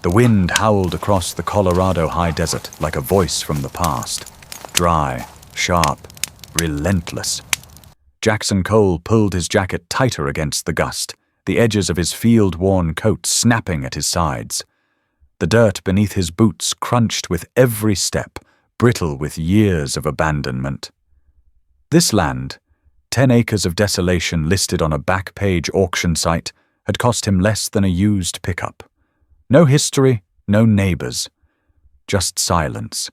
The wind howled across the Colorado high desert like a voice from the past. Dry, sharp, relentless. Jackson Cole pulled his jacket tighter against the gust, the edges of his field-worn coat snapping at his sides. The dirt beneath his boots crunched with every step, brittle with years of abandonment. This land, 10 acres of desolation listed on a back-page auction site, had cost him less than a used pickup. No history, no neighbors. Just silence.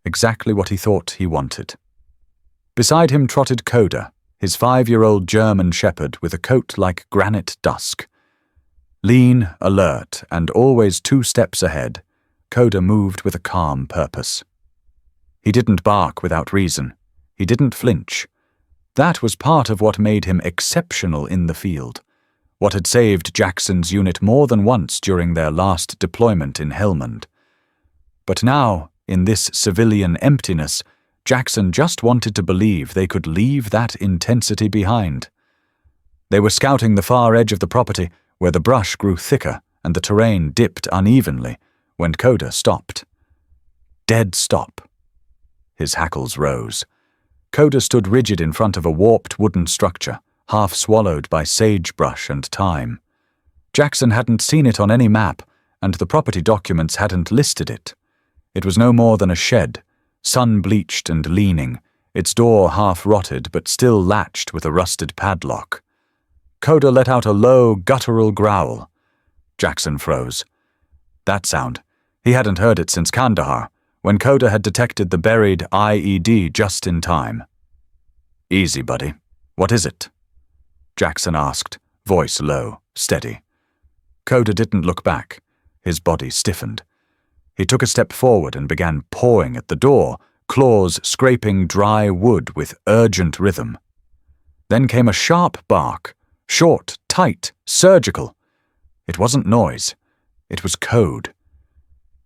Exactly what he thought he wanted. Beside him trotted Coda, his 5-year-old German shepherd with a coat like granite dusk. Lean, alert, and always 2 steps ahead, Coda moved with a calm purpose. He didn't bark without reason. He didn't flinch. That was part of what made him exceptional in the field, what had saved Jackson's unit more than once during their last deployment in Helmand. But now, in this civilian emptiness, Jackson just wanted to believe they could leave that intensity behind. They were scouting the far edge of the property, where the brush grew thicker and the terrain dipped unevenly, when Coda stopped. Dead stop. His hackles rose. Coda stood rigid in front of a warped wooden structure, half swallowed by sagebrush and thyme. Jackson hadn't seen it on any map, and the property documents hadn't listed it. It was no more than a shed, sun-bleached and leaning, its door half-rotted but still latched with a rusted padlock. Coda let out a low, guttural growl. Jackson froze. That sound, he hadn't heard it since Kandahar, when Coda had detected the buried IED just in time. "Easy, buddy. What is it?" Jackson asked, voice low, steady. Coda didn't look back. His body stiffened. He took a step forward and began pawing at the door, claws scraping dry wood with urgent rhythm. Then came a sharp bark, short, tight, surgical. It wasn't noise. It was code.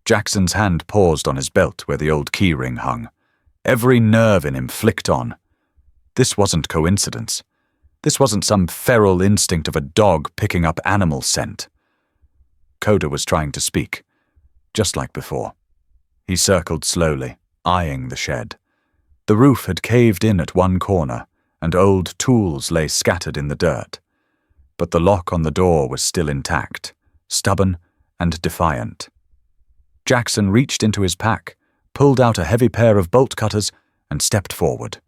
Jackson's hand paused on his belt where the old keyring hung. Every nerve in him flicked on. This wasn't coincidence. This wasn't some feral instinct of a dog picking up animal scent. Coda was trying to speak, just like before. He circled slowly, eyeing the shed. The roof had caved in at one corner, and old tools lay scattered in the dirt. But the lock on the door was still intact, stubborn and defiant. Jackson reached into his pack, pulled out a heavy pair of bolt cutters, and stepped forward.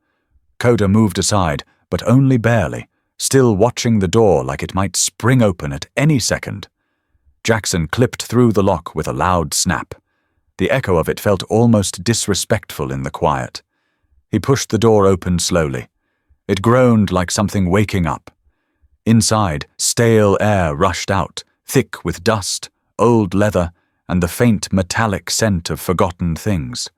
Coda moved aside, but only barely, still watching the door like it might spring open at any second. Jackson clipped through the lock with a loud snap. The echo of it felt almost disrespectful in the quiet. He pushed the door open slowly. It groaned like something waking up. Inside, stale air rushed out, thick with dust, old leather, and the faint metallic scent of forgotten things.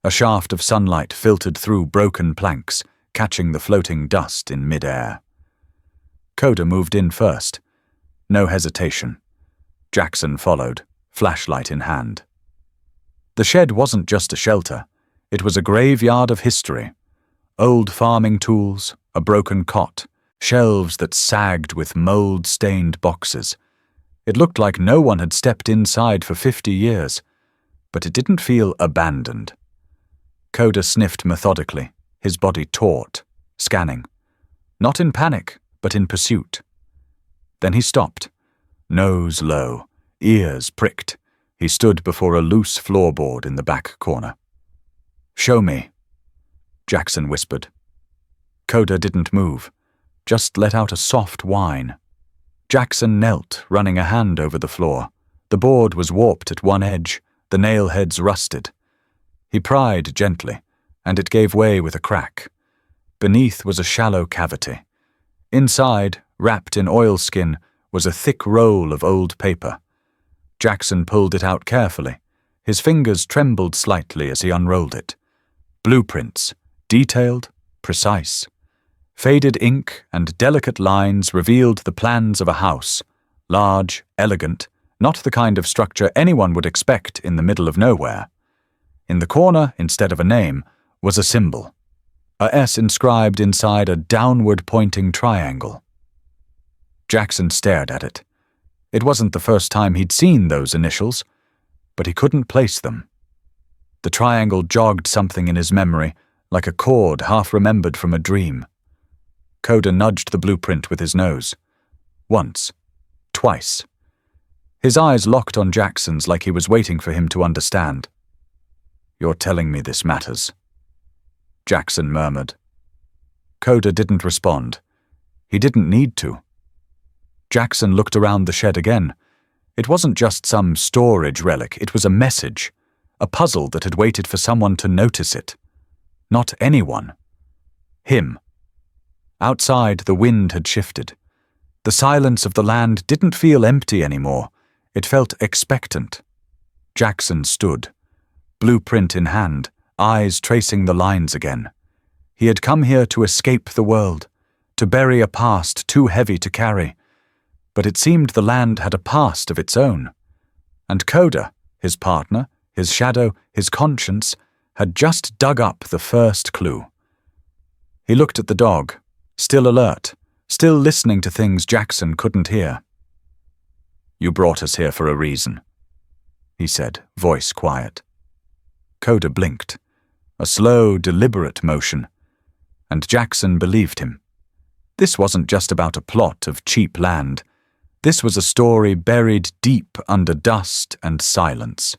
A shaft of sunlight filtered through broken planks, catching the floating dust in mid-air. Coda moved in first. No hesitation. Jackson followed, flashlight in hand. The shed wasn't just a shelter. It was a graveyard of history. Old farming tools, a broken cot, shelves that sagged with mold-stained boxes. It looked like no one had stepped inside for 50 years, but it didn't feel abandoned. Coda sniffed methodically, his body taut, scanning. Not in panic, but in pursuit. Then he stopped, nose low, ears pricked. He stood before a loose floorboard in the back corner. "Show me," Jackson whispered. Coda didn't move, just let out a soft whine. Jackson knelt, running a hand over the floor. The board was warped at one edge, the nail heads rusted. He pried gently, and it gave way with a crack. Beneath was a shallow cavity. Inside, wrapped in oilskin, was a thick roll of old paper. Jackson pulled it out carefully. His fingers trembled slightly as he unrolled it. Blueprints, detailed, precise. Faded ink and delicate lines revealed the plans of a house, large, elegant, not the kind of structure anyone would expect in the middle of nowhere. In the corner, instead of a name, was a symbol. A S inscribed inside a downward-pointing triangle. Jackson stared at it. It wasn't the first time he'd seen those initials. but he couldn't place them. The triangle jogged something in his memory, like a chord half-remembered from a dream. Coda nudged the blueprint with his nose. Once. Twice. His eyes locked on Jackson's like he was waiting for him to understand. "You're telling me this matters," Jackson murmured. Coda didn't respond. He didn't need to. Jackson looked around the shed again. It wasn't just some storage relic, it was a message, a puzzle that had waited for someone to notice it. Not anyone. Him. Outside, the wind had shifted. The silence of the land didn't feel empty anymore. It felt expectant. Jackson stood, blueprint in hand, eyes tracing the lines again. He had come here to escape the world, to bury a past too heavy to carry. But it seemed the land had a past of its own. And Coda, his partner, his shadow, his conscience, had just dug up the first clue. He looked at the dog, still alert, still listening to things Jackson couldn't hear. "You brought us here for a reason," he said, voice quiet. Coda blinked, a slow, deliberate motion, and Jackson believed him. This wasn't just about a plot of cheap land. This was a story buried deep under dust and silence.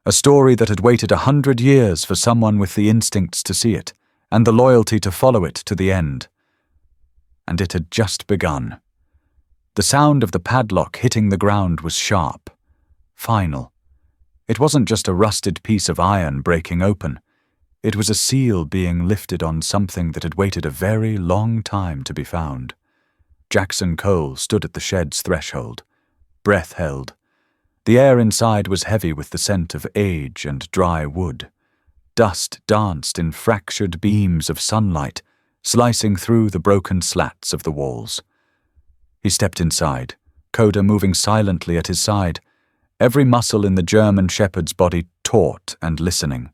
A story that had waited 100 years for someone with the instincts to see it, and the loyalty to follow it to the end. And it had just begun. The sound of the padlock hitting the ground was sharp, final. It wasn't just a rusted piece of iron breaking open. It was a seal being lifted on something that had waited a very long time to be found. Jackson Cole stood at the shed's threshold, breath held. The air inside was heavy with the scent of age and dry wood. Dust danced in fractured beams of sunlight, slicing through the broken slats of the walls. He stepped inside, Coda moving silently at his side, every muscle in the German shepherd's body taut and listening.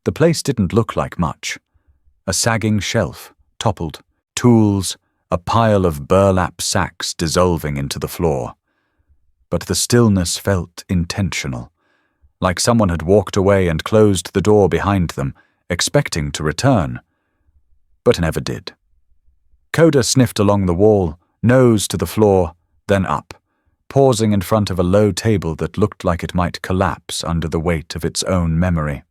The place didn't look like much. A sagging shelf, toppled, tools, a pile of burlap sacks dissolving into the floor. But the stillness felt intentional, like someone had walked away and closed the door behind them, expecting to return, but never did. Coda sniffed along the wall, nose to the floor, then up, pausing in front of a low table that looked like it might collapse under the weight of its own memory.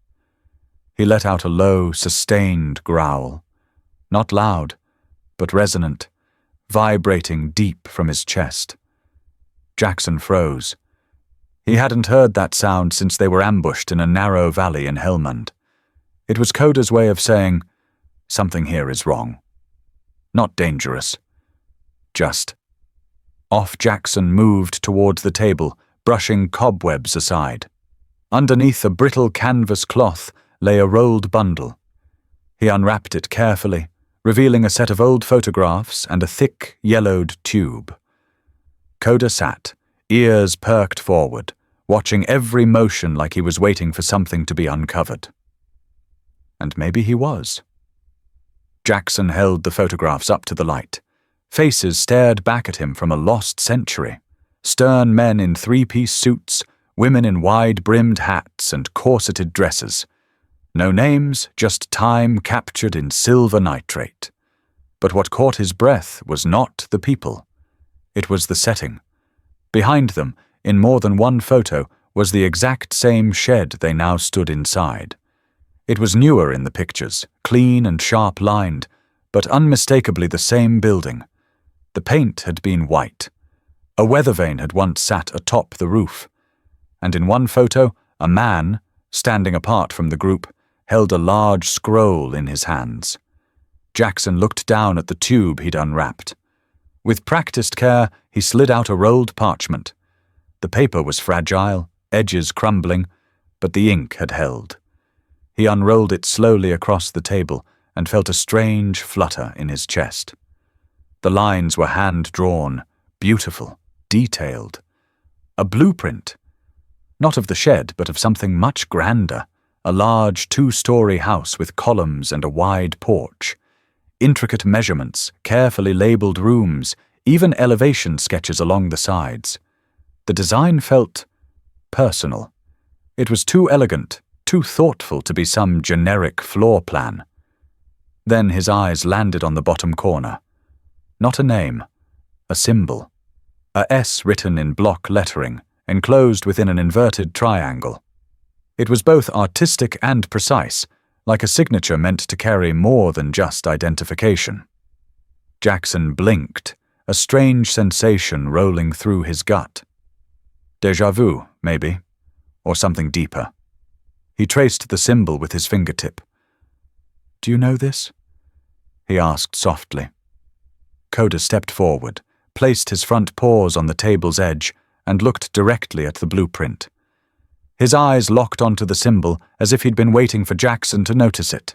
He let out a low, sustained growl, not loud, but resonant, vibrating deep from his chest. Jackson froze. He hadn't heard that sound since they were ambushed in a narrow valley in Helmand. It was Coda's way of saying, "Something here is wrong. Not dangerous. Just." Off Jackson moved towards the table, brushing cobwebs aside. Underneath a brittle canvas cloth lay a rolled bundle. He unwrapped it carefully, revealing a set of old photographs and a thick, yellowed tube. Coda sat, ears perked forward, watching every motion like he was waiting for something to be uncovered. And maybe he was. Jackson held the photographs up to the light. Faces stared back at him from a lost century. Stern men in three-piece suits, women in wide-brimmed hats and corseted dresses. No names, just time captured in silver nitrate. But what caught his breath was not the people. It was the setting. Behind them, in more than one photo, was the exact same shed they now stood inside. It was newer in the pictures, clean and sharp-lined, but unmistakably the same building. The paint had been white. A weather vane had once sat atop the roof. And in one photo, a man, standing apart from the group, held a large scroll in his hands. Jackson looked down at the tube he'd unwrapped. With practiced care, he slid out a rolled parchment. The paper was fragile, edges crumbling, but the ink had held. He unrolled it slowly across the table and felt a strange flutter in his chest. The lines were hand-drawn, beautiful, detailed. A blueprint. Not of the shed, but of something much grander. A large two-story house with columns and a wide porch. Intricate measurements, carefully labeled rooms, even elevation sketches along the sides. The design felt personal, It was too elegant, too thoughtful to be some generic floor plan. Then his eyes landed on the bottom corner. Not a name, a symbol. A S written in block lettering, enclosed within an inverted triangle. It was both artistic and precise, like a signature meant to carry more than just identification. Jackson blinked, a strange sensation rolling through his gut. Déjà vu, maybe, or something deeper. He traced the symbol with his fingertip. "Do you know this?" he asked softly. Coda stepped forward, placed his front paws on the table's edge, and looked directly at the blueprint. His eyes locked onto the symbol as if he'd been waiting for Jackson to notice it.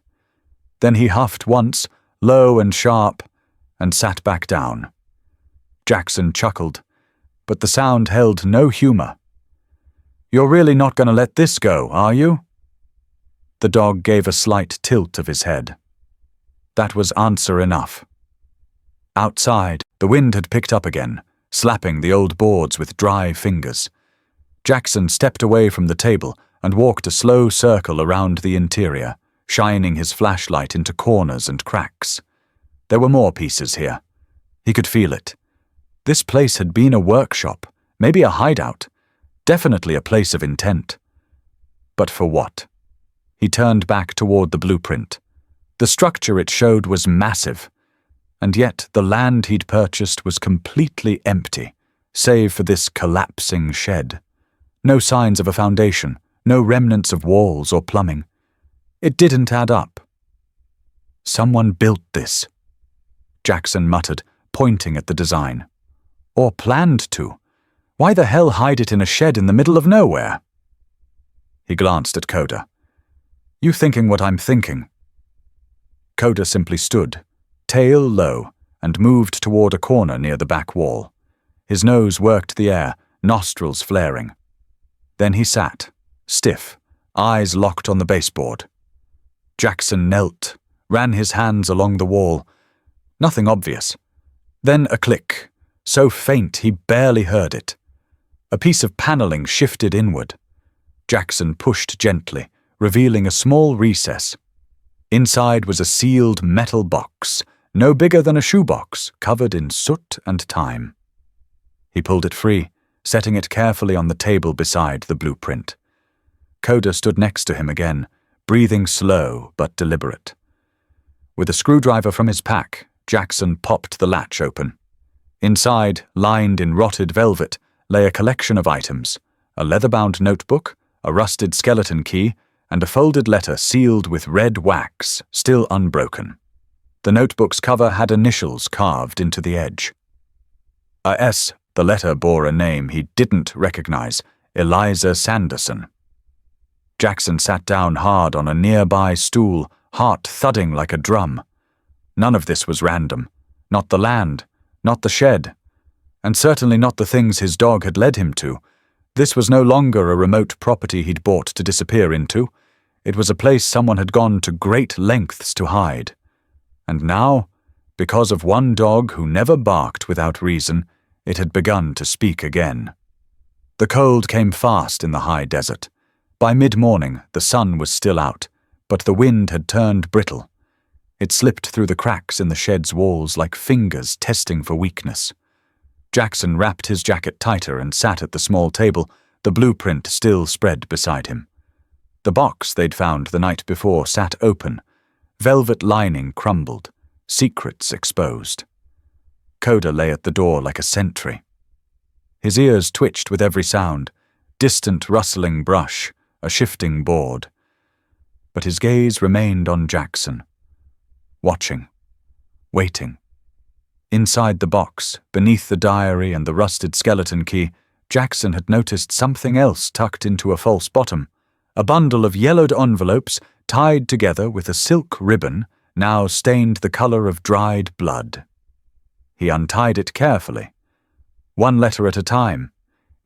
Then he huffed once, low and sharp, and sat back down. Jackson chuckled, but the sound held no humor. "You're really not going to let this go, are you?" The dog gave a slight tilt of his head. That was answer enough. Outside, the wind had picked up again, slapping the old boards with dry fingers. Jackson stepped away from the table and walked a slow circle around the interior, shining his flashlight into corners and cracks. There were more pieces here. He could feel it. This place had been a workshop, maybe a hideout, definitely a place of intent. But for what? He turned back toward the blueprint. The structure it showed was massive, and yet the land he'd purchased was completely empty, save for this collapsing shed. No signs of a foundation, no remnants of walls or plumbing. It didn't add up. "Someone built this," Jackson muttered, pointing at the design. "Or planned to. Why the hell hide it in a shed in the middle of nowhere?" He glanced at Coda. "You thinking what I'm thinking?" Coda simply stood, tail low, and moved toward a corner near the back wall. His nose worked the air, nostrils flaring. Then he sat, stiff, eyes locked on the baseboard. Jackson knelt, ran his hands along the wall. Nothing obvious. Then a click, so faint he barely heard it. A piece of paneling shifted inward. Jackson pushed gently, revealing a small recess. Inside was a sealed metal box, no bigger than a shoebox, covered in soot and time. He pulled it free, setting it carefully on the table beside the blueprint. Coda stood next to him again, breathing slow but deliberate. With a screwdriver from his pack, Jackson popped the latch open. Inside, lined in rotted velvet, lay a collection of items: a leather-bound notebook, a rusted skeleton key, and a folded letter sealed with red wax, still unbroken. The notebook's cover had initials carved into the edge. A S, the letter bore a name he didn't recognize: Eliza Sanderson. Jackson sat down hard on a nearby stool, heart thudding like a drum. None of this was random. Not the land, not the shed, and certainly not the things his dog had led him to. This was no longer a remote property he'd bought to disappear into. It was a place someone had gone to great lengths to hide. And now, because of one dog who never barked without reason, it had begun to speak again. The cold came fast in the high desert. By mid-morning, the sun was still out, but the wind had turned brittle. It slipped through the cracks in the shed's walls like fingers testing for weakness. Jackson wrapped his jacket tighter and sat at the small table, the blueprint still spread beside him. The box they'd found the night before sat open, velvet lining crumbled, secrets exposed. Coda lay at the door like a sentry. His ears twitched with every sound, distant rustling brush, a shifting board. But his gaze remained on Jackson, watching, waiting. Inside the box, beneath the diary and the rusted skeleton key, Jackson had noticed something else tucked into a false bottom, a bundle of yellowed envelopes tied together with a silk ribbon now stained the color of dried blood. He untied it carefully, one letter at a time.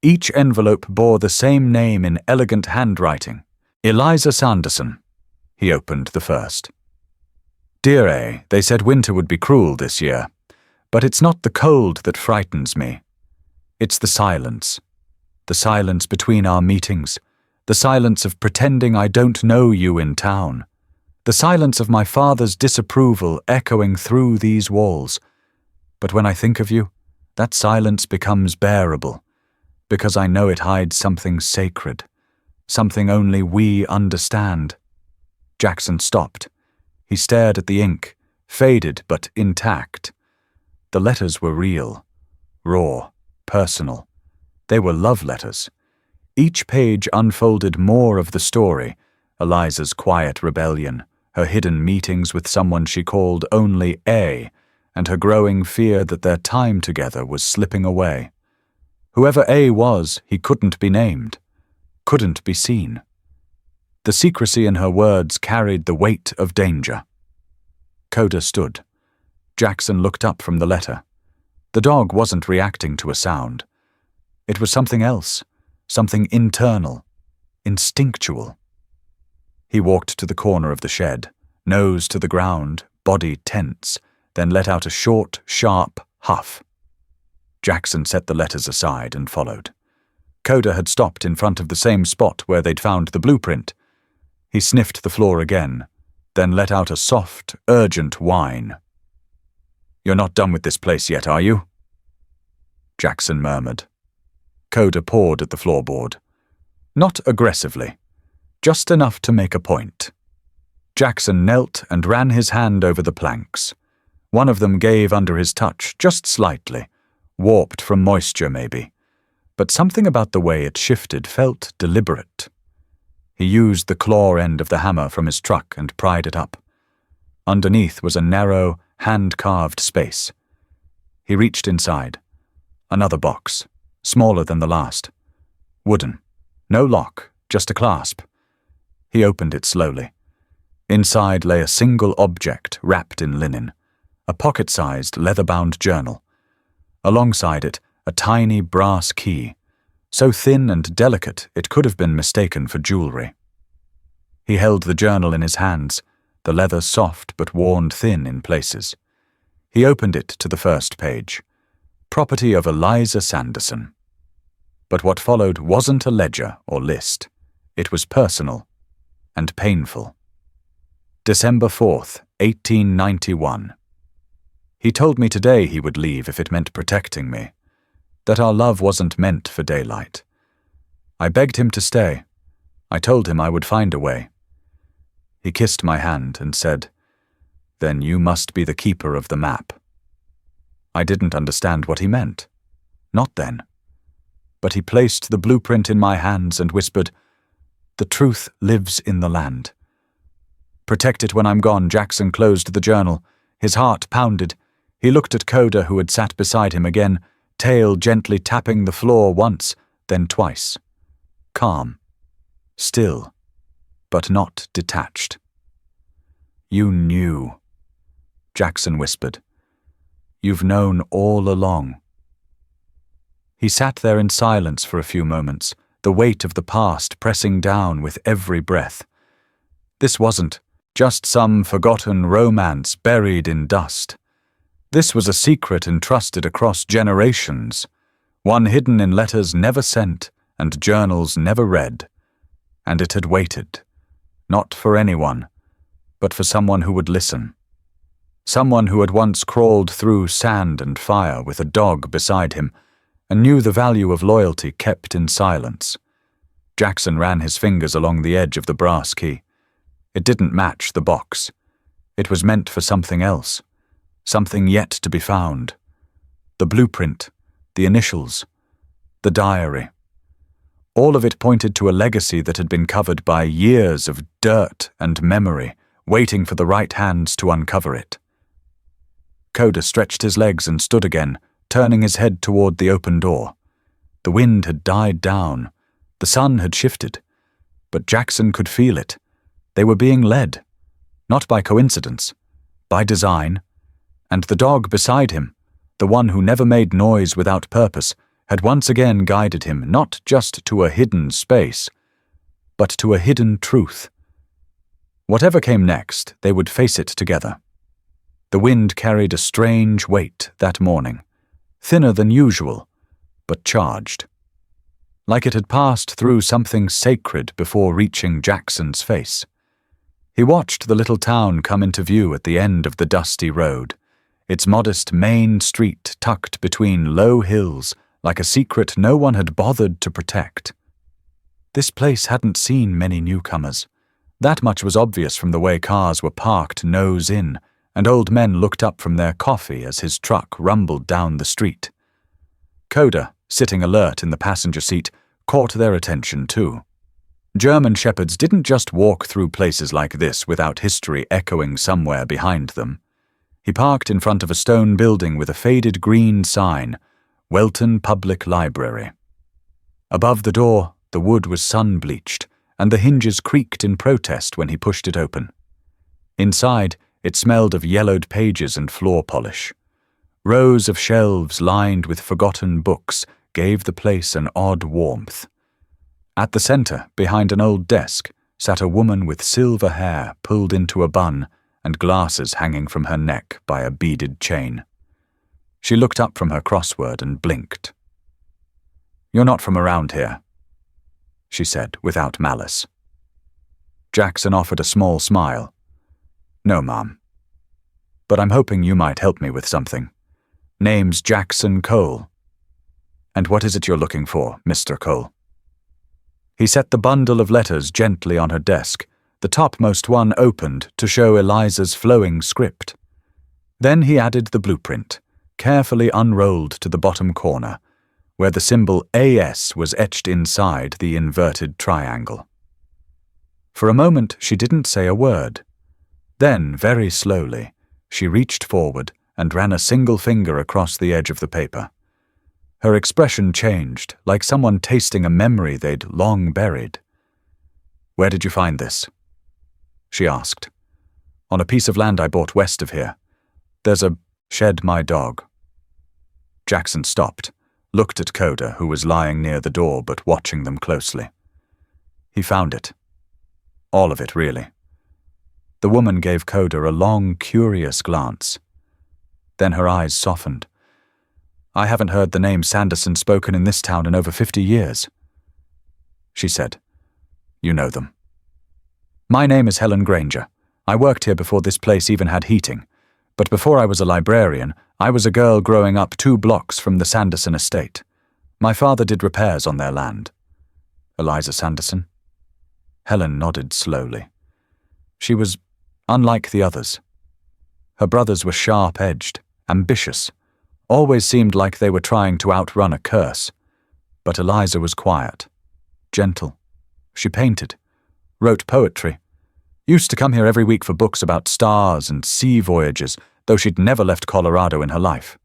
Each envelope bore the same name in elegant handwriting: Eliza Sanderson. He opened the first. "Dear A, they said winter would be cruel this year. But it's not the cold that frightens me. It's the silence between our meetings, The silence of pretending I don't know you in town. The silence of my father's disapproval echoing through these walls. But when I think of you, that silence becomes bearable, because I know it hides something sacred, something only we understand. Jackson stopped. He stared at the ink, faded but intact. The letters were real, raw, personal. They were love letters. Each page unfolded more of the story, Eliza's quiet rebellion, her hidden meetings with someone she called only A, and her growing fear that their time together was slipping away. Whoever A was, he couldn't be named, couldn't be seen. The secrecy in her words carried the weight of danger. Coda stood. Jackson looked up from the letter. The dog wasn't reacting to a sound. It was something else, something internal, instinctual. He walked to the corner of the shed, nose to the ground, body tense, then let out a short, sharp huff. Jackson set the letters aside and followed. Coda had stopped in front of the same spot where they'd found the blueprint. He sniffed the floor again, then let out a soft, urgent whine. "You're not done with this place yet, are you?" Jackson murmured. Coda pawed at the floorboard. Not aggressively, just enough to make a point. Jackson knelt and ran his hand over the planks. One of them gave under his touch, just slightly, warped from moisture maybe, but something about the way it shifted felt deliberate. He used the claw end of the hammer from his truck and pried it up. Underneath was a narrow, hand-carved space. He reached inside. Another box, smaller than the last. Wooden. No lock, just a clasp. He opened it slowly. Inside lay a single object wrapped in linen, a pocket-sized, leather-bound journal. Alongside it, a tiny brass key, so thin and delicate it could have been mistaken for jewelry. He held the journal in his hands, the leather soft but worn thin in places. He opened it to the first page. Property of Eliza Sanderson. But what followed wasn't a ledger or list. It was personal and painful. December 4th, 1891. He told me today he would leave if it meant protecting me, that our love wasn't meant for daylight. I begged him to stay. I told him I would find a way. He kissed my hand and said, "Then you must be the keeper of the map." I didn't understand what he meant. Not then. But he placed the blueprint in my hands and whispered, "The truth lives in the land." "Protect it when I'm gone." Jackson closed the journal. His heart pounded. He looked at Coda, who had sat beside him again, tail gently tapping the floor once, then twice. Calm. Still, but not detached. "You knew," Jackson whispered. "You've known all along." He sat there in silence for a few moments, the weight of the past pressing down with every breath. This wasn't just some forgotten romance buried in dust. This was a secret entrusted across generations, one hidden in letters never sent and journals never read. And it had waited, not for anyone, but for someone who would listen. Someone who had once crawled through sand and fire with a dog beside him and knew the value of loyalty kept in silence. Jackson ran his fingers along the edge of the brass key. It didn't match the box. It was meant for something else, something yet to be found. The blueprint, the initials, the diary. All of it pointed to a legacy that had been covered by years of dirt and memory, waiting for the right hands to uncover it. Coda stretched his legs and stood again, turning his head toward the open door. The wind had died down. The sun had shifted. But Jackson could feel it. They were being led. Not by coincidence. By design. And the dog beside him, the one who never made noise without purpose, had once again guided him not just to a hidden space, but to a hidden truth. Whatever came next, they would face it together. The wind carried a strange weight that morning, thinner than usual, but charged. like it had passed through something sacred before reaching Jackson's face. He watched the little town come into view at the end of the dusty road, its modest main street tucked between low hills like a secret no one had bothered to protect. This place hadn't seen many newcomers. That much was obvious from the way cars were parked nose in, and old men looked up from their coffee as his truck rumbled down the street. Coda, sitting alert in the passenger seat, caught their attention too. German shepherds didn't just walk through places like this without history echoing somewhere behind them. He parked in front of a stone building with a faded green sign, Welton Public Library. Above the door, the wood was sun-bleached, and the hinges creaked in protest when he pushed it open. Inside, it smelled of yellowed pages and floor polish. Rows of shelves lined with forgotten books gave the place an odd warmth. At the center, behind an old desk, sat a woman with silver hair pulled into a bun and glasses hanging from her neck by a beaded chain. She looked up from her crossword and blinked. "You're not from around here," she said without malice. Jackson offered a small smile. "No, ma'am. But I'm hoping you might help me with something. Name's Jackson Cole." "And what is it you're looking for, Mr. Cole?" He set the bundle of letters gently on her desk, the topmost one opened to show Eliza's flowing script. Then he added the blueprint, carefully unrolled to the bottom corner, where the symbol AS was etched inside the inverted triangle. For a moment she didn't say a word. Then, very slowly, she reached forward and ran a single finger across the edge of the paper. Her expression changed, like someone tasting a memory they'd long buried. "Where did you find this?" she asked. "On a piece of land I bought west of here. There's a shed my dog." Jackson stopped, looked at Coda, who was lying near the door but watching them closely. He found it. All of it, really. The woman gave Coda a long, curious glance. Then her eyes softened. "I haven't heard the name Sanderson spoken in this town in over 50 years. She said, "You know them." "My name is Helen Granger. I worked here before this place even had heating. But before I was a librarian, I was a girl growing up 2 blocks from the Sanderson estate. My father did repairs on their land." "Eliza Sanderson?" Helen nodded slowly. She was unlike the others. Her brothers were sharp-edged, ambitious, always seemed like they were trying to outrun a curse. But Eliza was quiet, gentle. She painted, wrote poetry, used to come here every week for books about stars and sea voyages, though she'd never left Colorado in her life.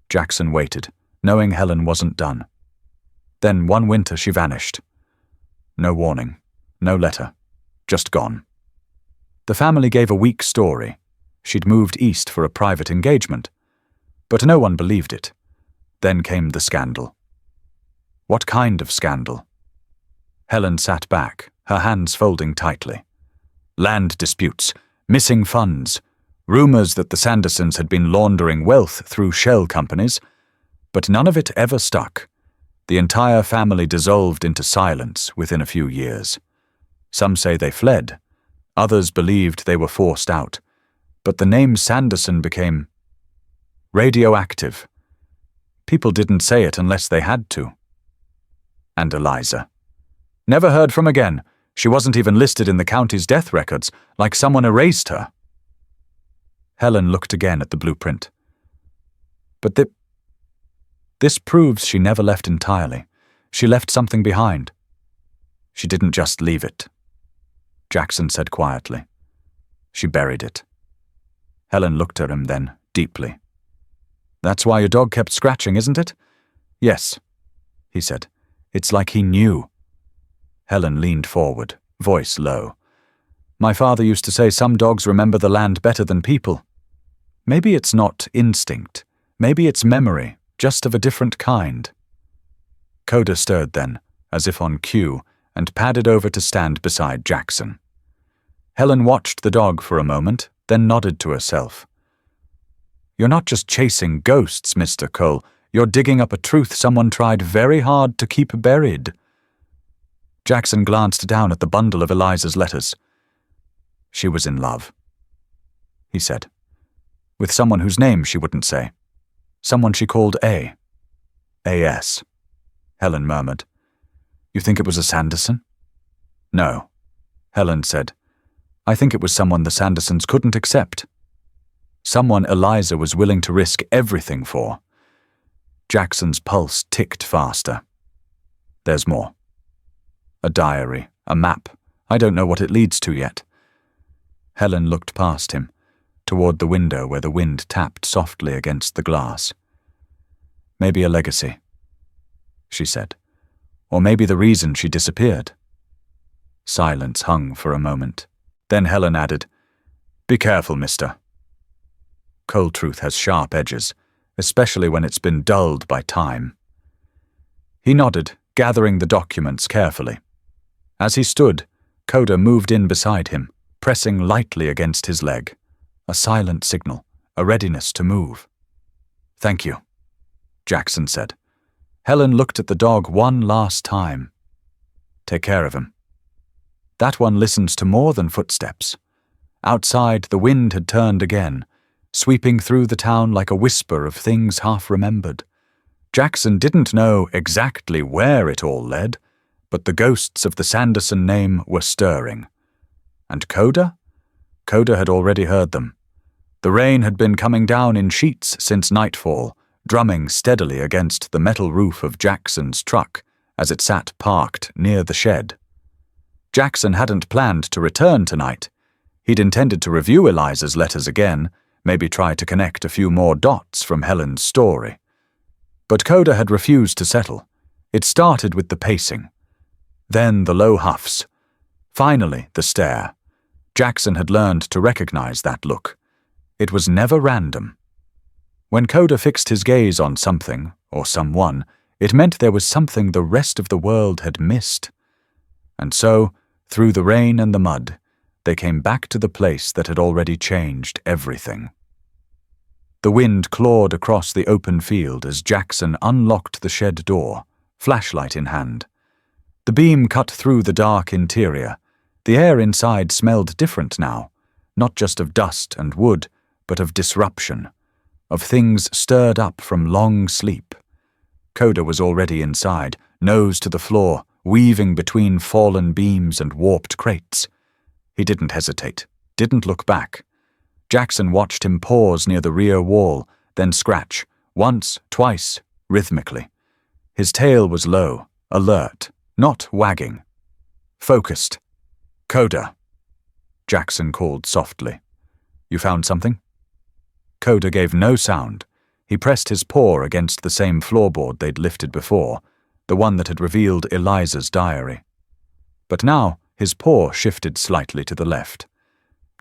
Jackson waited, knowing Helen wasn't done. Then one winter she vanished. No warning, no letter, just gone. The family gave a weak story. She'd moved east for a private engagement. But no one believed it. Then came the scandal. What kind of scandal? Helen sat back, her hands folding tightly. Land disputes, missing funds, rumors that the Sandersons had been laundering wealth through shell companies, but none of it ever stuck. The entire family dissolved into silence within a few years. Some say they fled. Others believed they were forced out. But the name Sanderson became radioactive. People didn't say it unless they had to. And Eliza. Never heard from again. She wasn't even listed in the county's death records, like someone erased her. Helen looked again at the blueprint. But this proves she never left entirely. She left something behind. She didn't just leave it, Jackson said quietly. She buried it. Helen looked at him then, deeply. "That's why your dog kept scratching, isn't it?" "Yes," he said. "It's like he knew." Helen leaned forward, voice low. "My father used to say some dogs remember the land better than people. Maybe it's not instinct. Maybe it's memory, just of a different kind." Coda stirred then, as if on cue, and padded over to stand beside Jackson. Helen watched the dog for a moment, then nodded to herself. "You're not just chasing ghosts, Mr. Cole. You're digging up a truth someone tried very hard to keep buried." Jackson glanced down at the bundle of Eliza's letters. "She was in love," he said. "With someone whose name she wouldn't say. Someone she called A. A.S., Helen murmured. "You think it was a Sanderson?" "No," Helen said. "I think it was someone the Sandersons couldn't accept. Someone Eliza was willing to risk everything for." Jackson's pulse ticked faster. "There's more. A diary, a map. I don't know what it leads to yet." Helen looked past him, toward the window where the wind tapped softly against the glass. "Maybe a legacy," she said. "Or maybe the reason she disappeared." Silence hung for a moment. Then Helen added, "Be careful, mister. Cold truth has sharp edges, especially when it's been dulled by time." He nodded, gathering the documents carefully. As he stood, Coda moved in beside him, pressing lightly against his leg. A silent signal, a readiness to move. "Thank you," Jackson said. Helen looked at the dog one last time. "Take care of him." That one listens to more than footsteps. Outside, the wind had turned again, sweeping through the town like a whisper of things half-remembered. Jackson didn't know exactly where it all led, but the ghosts of the Sanderson name were stirring. And Coda? Coda had already heard them. The rain had been coming down in sheets since nightfall, drumming steadily against the metal roof of Jackson's truck as it sat parked near the shed. Jackson hadn't planned to return tonight. He'd intended to review Eliza's letters again, maybe try to connect a few more dots from Helen's story. But Coda had refused to settle. It started with the pacing. Then the low huffs. Finally, the stare. Jackson had learned to recognize that look. It was never random. When Coda fixed his gaze on something, or someone, it meant there was something the rest of the world had missed. And so, through the rain and the mud, they came back to the place that had already changed everything. The wind clawed across the open field as Jackson unlocked the shed door, flashlight in hand. The beam cut through the dark interior. The air inside smelled different now, not just of dust and wood, but of disruption, of things stirred up from long sleep. Coda was already inside, nose to the floor, weaving between fallen beams and warped crates. He didn't hesitate, didn't look back. Jackson watched him pause near the rear wall, then scratch, once, twice, rhythmically. His tail was low, alert, not wagging. Focused. "Coda," Jackson called softly. "You found something?" Coda gave no sound. He pressed his paw against the same floorboard they'd lifted before, the one that had revealed Eliza's diary. But now his paw shifted slightly to the left.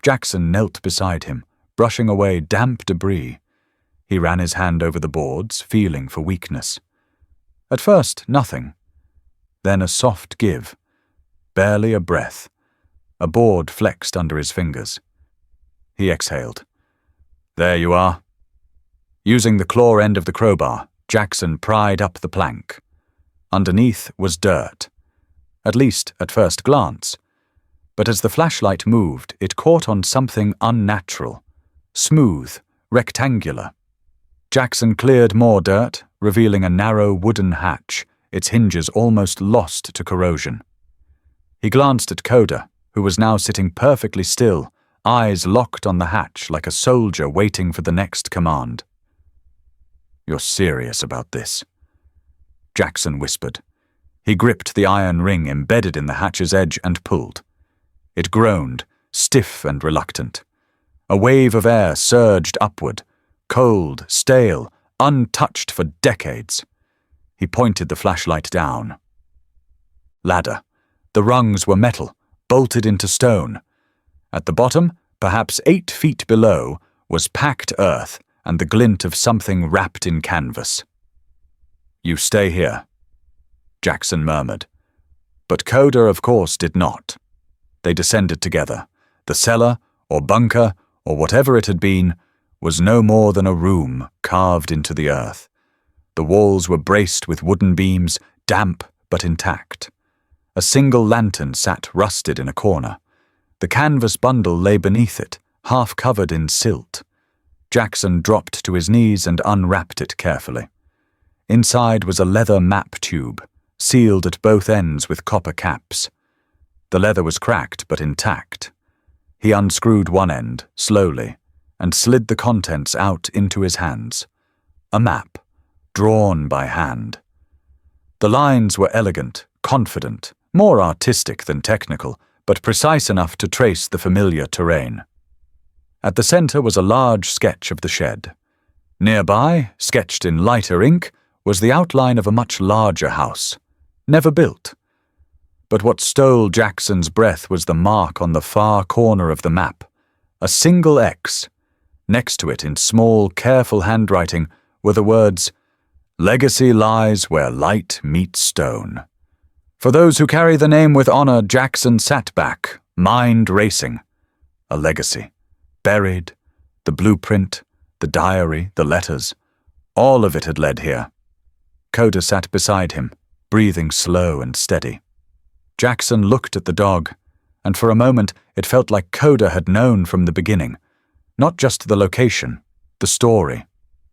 Jackson knelt beside him, brushing away damp debris. He ran his hand over the boards, feeling for weakness. At first, nothing. Then a soft give. Barely a breath. A board flexed under his fingers. He exhaled. "There you are." Using the claw end of the crowbar, Jackson pried up the plank. Underneath was dirt. At least at first glance. But as the flashlight moved, it caught on something unnatural. Smooth, rectangular. Jackson cleared more dirt, revealing a narrow wooden hatch, its hinges almost lost to corrosion. He glanced at Coda, who was now sitting perfectly still, eyes locked on the hatch like a soldier waiting for the next command. "You're serious about this?" Jackson whispered. He gripped the iron ring embedded in the hatch's edge and pulled. It groaned, stiff and reluctant. A wave of air surged upward, cold, stale, untouched for decades. He pointed the flashlight down. Ladder. The rungs were metal, bolted into stone. At the bottom, perhaps 8 feet below, was packed earth and the glint of something wrapped in canvas. "You stay here," Jackson murmured. But Coda, of course, did not. They descended together. The cellar, or bunker, or whatever it had been, was no more than a room carved into the earth. The walls were braced with wooden beams, damp but intact. A single lantern sat rusted in a corner. The canvas bundle lay beneath it, half covered in silt. Jackson dropped to his knees and unwrapped it carefully. Inside was a leather map tube, sealed at both ends with copper caps. The leather was cracked but intact. He unscrewed one end, slowly, and slid the contents out into his hands. A map, drawn by hand. The lines were elegant, confident, more artistic than technical, but precise enough to trace the familiar terrain. At the center was a large sketch of the shed. Nearby, sketched in lighter ink, was the outline of a much larger house, never built. But what stole Jackson's breath was the mark on the far corner of the map, a single X. Next to it, in small, careful handwriting, were the words, "Legacy lies where light meets stone." For those who carry the name with honor, Jackson sat back, mind racing. A legacy. Buried. The blueprint, the diary, the letters. All of it had led here. Coda sat beside him, breathing slow and steady. Jackson looked at the dog, and for a moment it felt like Coda had known from the beginning. Not just the location, the story,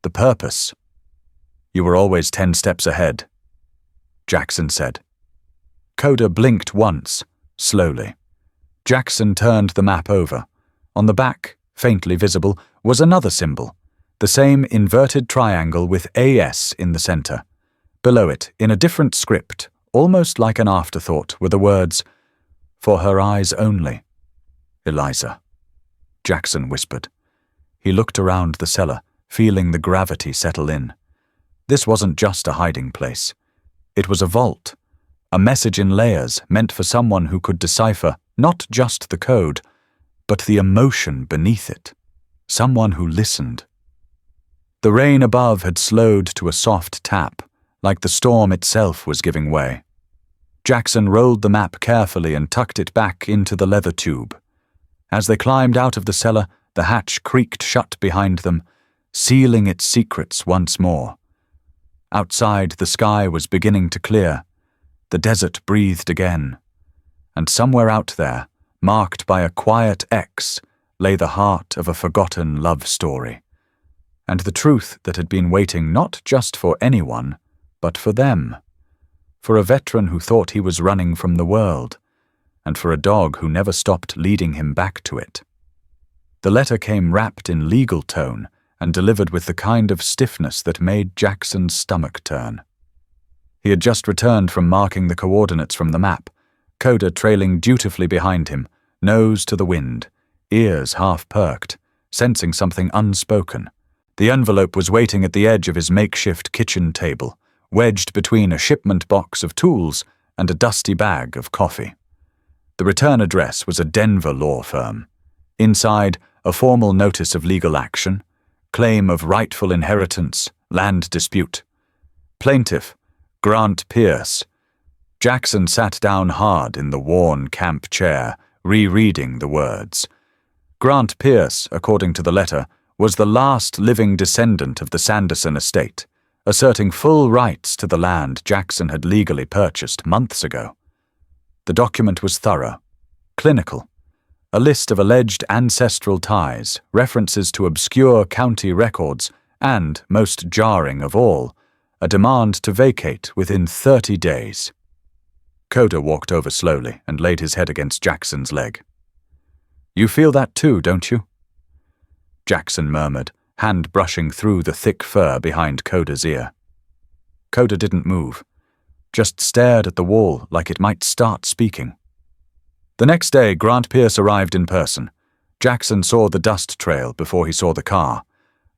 the purpose. "You were always 10 steps ahead," Jackson said. Coda blinked once, slowly. Jackson turned the map over. On the back, faintly visible, was another symbol, the same inverted triangle with AS in the center. Below it, in a different script, almost like an afterthought, were the words, "For her eyes only. Eliza," Jackson whispered. He looked around the cellar, feeling the gravity settle in. This wasn't just a hiding place. It was a vault, a message in layers meant for someone who could decipher not just the code, but the emotion beneath it. Someone who listened. The rain above had slowed to a soft tap, like the storm itself was giving way. Jackson rolled the map carefully and tucked it back into the leather tube. As they climbed out of the cellar, the hatch creaked shut behind them, sealing its secrets once more. Outside, the sky was beginning to clear. The desert breathed again. And somewhere out there, marked by a quiet X, lay the heart of a forgotten love story. And the truth that had been waiting not just for anyone, but for them. For a veteran who thought he was running from the world, and for a dog who never stopped leading him back to it. The letter came wrapped in legal tone and delivered with the kind of stiffness that made Jackson's stomach turn. He had just returned from marking the coordinates from the map, Coda trailing dutifully behind him, nose to the wind, ears half perked, sensing something unspoken. The envelope was waiting at the edge of his makeshift kitchen table, wedged between a shipment box of tools and a dusty bag of coffee. The return address was a Denver law firm. Inside, a formal notice of legal action, claim of rightful inheritance, land dispute. Plaintiff, Grant Pierce. Jackson sat down hard in the worn camp chair, rereading the words. Grant Pierce, according to the letter, was the last living descendant of the Sanderson estate, asserting full rights to the land Jackson had legally purchased months ago. The document was thorough, clinical, a list of alleged ancestral ties, references to obscure county records, and, most jarring of all, a demand to vacate within 30 days. Coda walked over slowly and laid his head against Jackson's leg. "You feel that too, don't you?" Jackson murmured, hand brushing through the thick fur behind Coda's ear. Coda didn't move, just stared at the wall like it might start speaking. The next day, Grant Pierce arrived in person. Jackson saw the dust trail before he saw the car.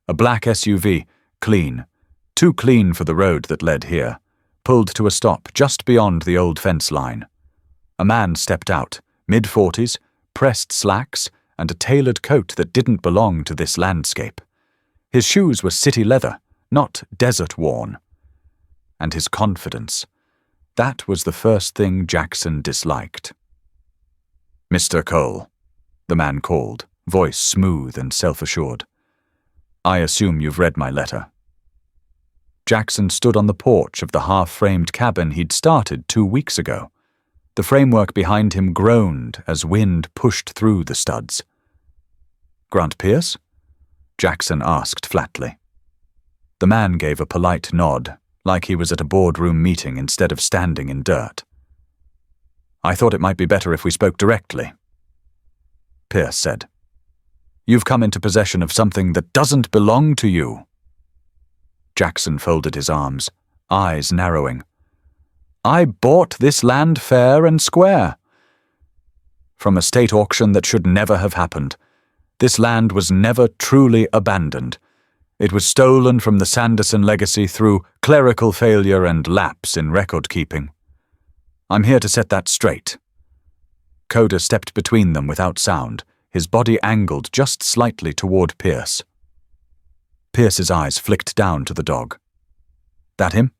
A black SUV, clean, too clean for the road that led here, pulled to a stop just beyond the old fence line. A man stepped out, mid-40s, pressed slacks, and a tailored coat that didn't belong to this landscape. His shoes were city leather, not desert-worn. And his confidence. That was the first thing Jackson disliked. "Mr. Cole," the man called, voice smooth and self-assured. "I assume you've read my letter." Jackson stood on the porch of the half-framed cabin he'd started 2 weeks ago. The framework behind him groaned as wind pushed through the studs. "Grant Pierce?" Jackson asked flatly. The man gave a polite nod, like he was at a boardroom meeting instead of standing in dirt. "I thought it might be better if we spoke directly," Pierce said. "You've come into possession of something that doesn't belong to you." Jackson folded his arms, eyes narrowing. "I bought this land fair and square. From a state auction that should never have happened. This land was never truly abandoned. It was stolen from the Sanderson legacy through clerical failure and lapse in record-keeping. I'm here to set that straight." Coda stepped between them without sound, his body angled just slightly toward Pierce. Pierce's eyes flicked down to the dog. "That him?"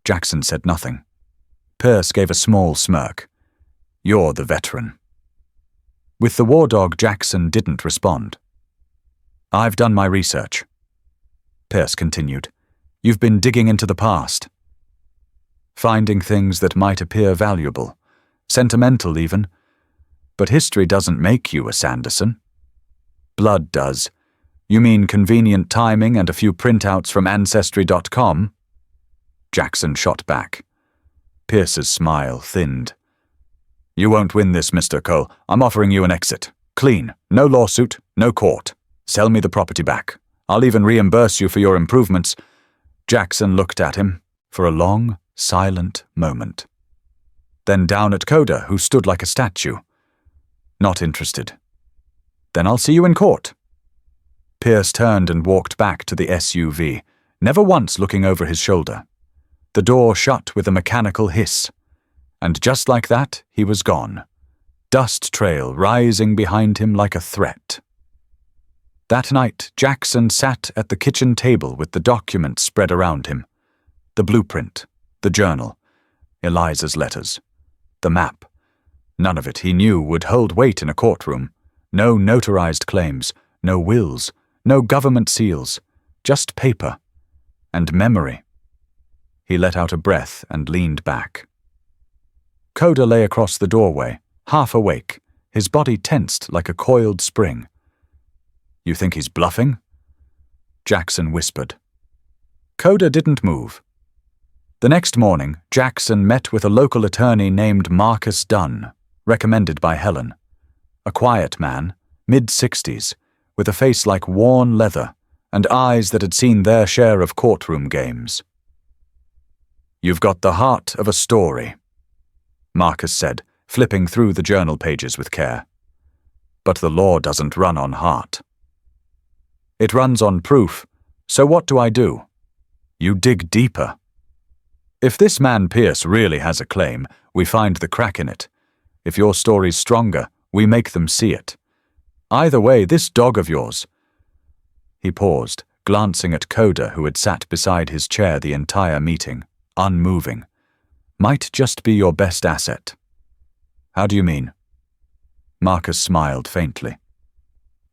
Jackson said nothing. Pierce gave a small smirk. "You're the veteran." With the war dog, Jackson didn't respond. "I've done my research," Pierce continued. "You've been digging into the past. Finding things that might appear valuable, sentimental even. But history doesn't make you a Sanderson. Blood does. You mean convenient timing and a few printouts from Ancestry.com? Jackson shot back. Pierce's smile thinned. "You won't win this, Mr. Cole. I'm offering you an exit. Clean. No lawsuit, no court. Sell me the property back. I'll even reimburse you for your improvements." Jackson looked at him for a long, silent moment. Then down at Coda, who stood like a statue. "Not interested." "Then I'll see you in court." Pierce turned and walked back to the SUV, never once looking over his shoulder. The door shut with a mechanical hiss. And just like that, he was gone. Dust trail rising behind him like a threat. That night, Jackson sat at the kitchen table with the documents spread around him. The blueprint, the journal, Eliza's letters, the map. None of it, he knew, would hold weight in a courtroom. No notarized claims, no wills, no government seals, just paper and memory. He let out a breath and leaned back. Coda lay across the doorway, half awake, his body tensed like a coiled spring. "You think he's bluffing?" Jackson whispered. Coda didn't move. The next morning, Jackson met with a local attorney named Marcus Dunn, recommended by Helen. A quiet man, mid-60s, with a face like worn leather and eyes that had seen their share of courtroom games. "You've got the heart of a story," Marcus said, flipping through the journal pages with care. "But the law doesn't run on heart. It runs on proof, so what do I do? You dig deeper. If this man Pierce really has a claim, we find the crack in it. If your story's stronger, we make them see it. Either way, this dog of yours—" He paused, glancing at Coda, who had sat beside his chair the entire meeting, unmoving. "Might just be your best asset." "How do you mean?" Marcus smiled faintly.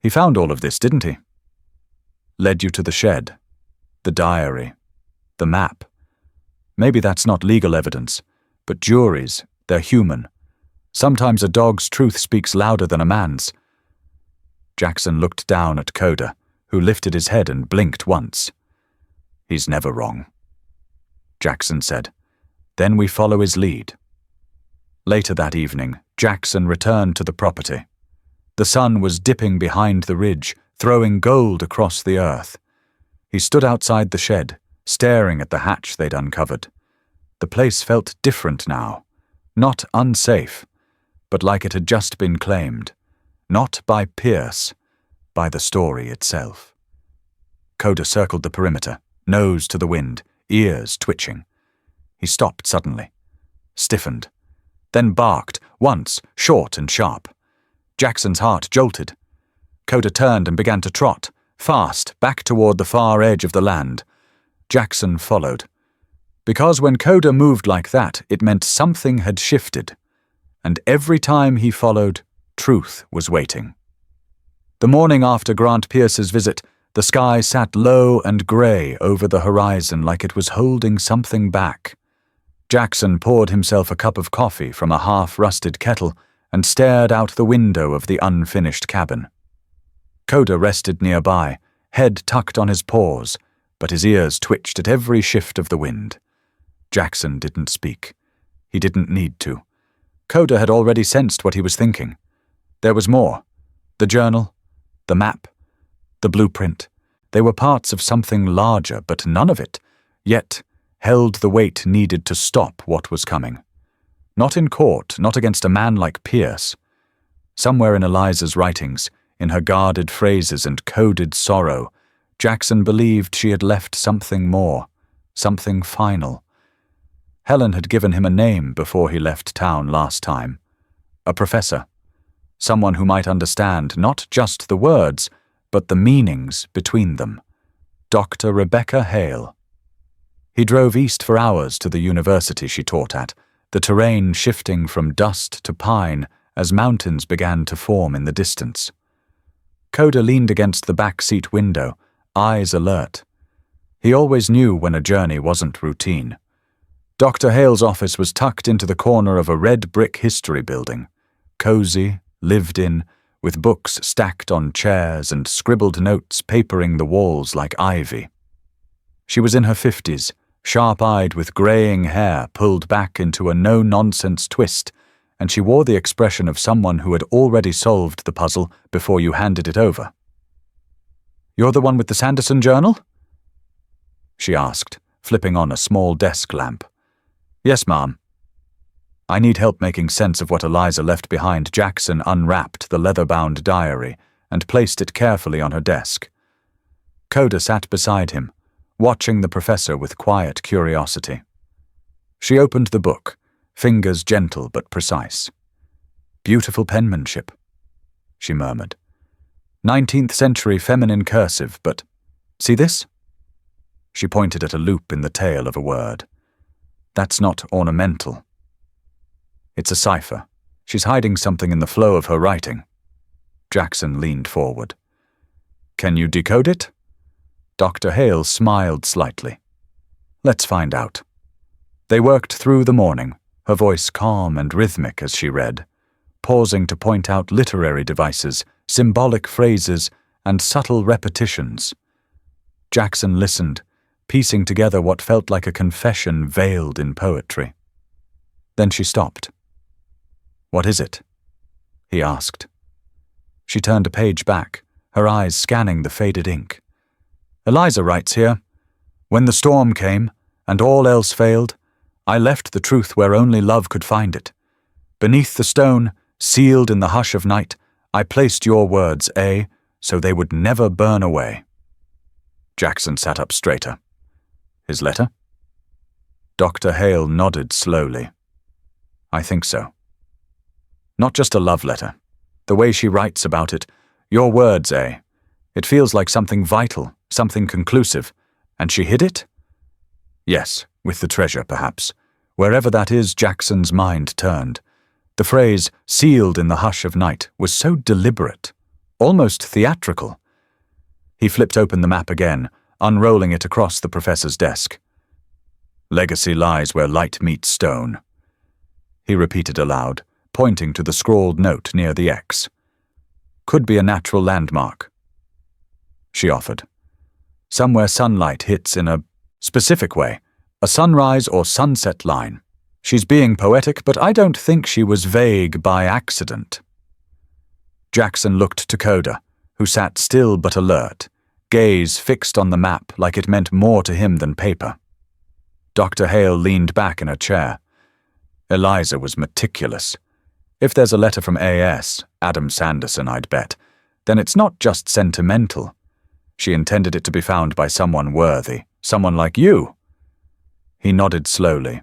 "He found all of this, didn't he? Led you to the shed, the diary, the map. Maybe that's not legal evidence, but juries, they're human. Sometimes a dog's truth speaks louder than a man's." Jackson looked down at Coda, who lifted his head and blinked once. "He's never wrong," Jackson said. "Then we follow his lead." Later that evening, Jackson returned to the property. The sun was dipping behind the ridge, throwing gold across the earth. He stood outside the shed, staring at the hatch they'd uncovered. The place felt different now. Not unsafe, but like it had just been claimed. Not by Pierce, by the story itself. Coda circled the perimeter, nose to the wind, ears twitching. He stopped suddenly, stiffened, then barked, once, short and sharp. Jackson's heart jolted. Coda turned and began to trot, fast, back toward the far edge of the land. Jackson followed. Because when Coda moved like that, it meant something had shifted. And every time he followed, truth was waiting. The morning after Grant Pierce's visit, The sky sat low and grey over the horizon like it was holding something back. Jackson poured himself a cup of coffee from a half-rusted kettle and stared out the window of the unfinished cabin. Coda rested nearby, head tucked on his paws, but his ears twitched at every shift of the wind. Jackson didn't speak. He didn't need to. Coda had already sensed what he was thinking. There was more. The journal, the map, the blueprint. They were parts of something larger, but none of it, yet, held the weight needed to stop what was coming. Not in court, not against a man like Pierce. Somewhere in Eliza's writings, in her guarded phrases and coded sorrow, Jackson believed she had left something more, something final. Helen had given him a name before he left town last time. A professor. Someone who might understand not just the words, but the meanings between them. Dr. Rebecca Hale. He drove east for hours to the university she taught at, the terrain shifting from dust to pine as mountains began to form in the distance. Coda leaned against the back seat window, eyes alert. He always knew when a journey wasn't routine. Dr. Hale's office was tucked into the corner of a red brick history building, cozy, lived in, with books stacked on chairs and scribbled notes papering the walls like ivy. She was in her 50s, sharp-eyed with greying hair pulled back into a no-nonsense twist, and she wore the expression of someone who had already solved the puzzle before you handed it over. "You're the one with the Sanderson journal?" she asked, flipping on a small desk lamp. "Yes, ma'am." "I need help making sense of what Eliza left behind." Jackson unwrapped the leather-bound diary and placed it carefully on her desk. Coda sat beside him, watching the professor with quiet curiosity. She opened the book, fingers gentle but precise. "Beautiful penmanship," she murmured. "19th century feminine cursive, but see this?" She pointed at a loop in the tail of a word. "That's not ornamental. It's a cipher. She's hiding something in the flow of her writing." Jackson leaned forward. "Can you decode it?" Dr. Hale smiled slightly. "Let's find out." They worked through the morning, her voice calm and rhythmic as she read, pausing to point out literary devices, symbolic phrases, and subtle repetitions. Jackson listened, piecing together what felt like a confession veiled in poetry. Then she stopped. "What is it?" he asked. She turned a page back, her eyes scanning the faded ink. "Eliza writes here, 'When the storm came, and all else failed, I left the truth where only love could find it. Beneath the stone, sealed in the hush of night, I placed your words, so they would never burn away.'" Jackson sat up straighter. "His letter?" Dr. Hale nodded slowly. "I think so. Not just a love letter. The way she writes about it, your words, It feels like something vital, something conclusive. And she hid it? Yes, with the treasure, perhaps. Wherever that is, Jackson's mind turned. The phrase, sealed in the hush of night, was so deliberate, almost theatrical. He flipped open the map again, unrolling it across the professor's desk. "Legacy lies where light meets stone," he repeated aloud, pointing to the scrawled note near the X. "Could be a natural landmark," she offered. "Somewhere sunlight hits in a specific way, a sunrise or sunset line. She's being poetic, but I don't think she was vague by accident." Jackson looked to Coda, who sat still but alert, gaze fixed on the map like it meant more to him than paper. Dr. Hale leaned back in her chair. Eliza was meticulous. If there's a letter from A.S., Adam Sanderson, I'd bet, then it's not just sentimental. She intended it to be found by someone worthy, someone like you. He nodded slowly.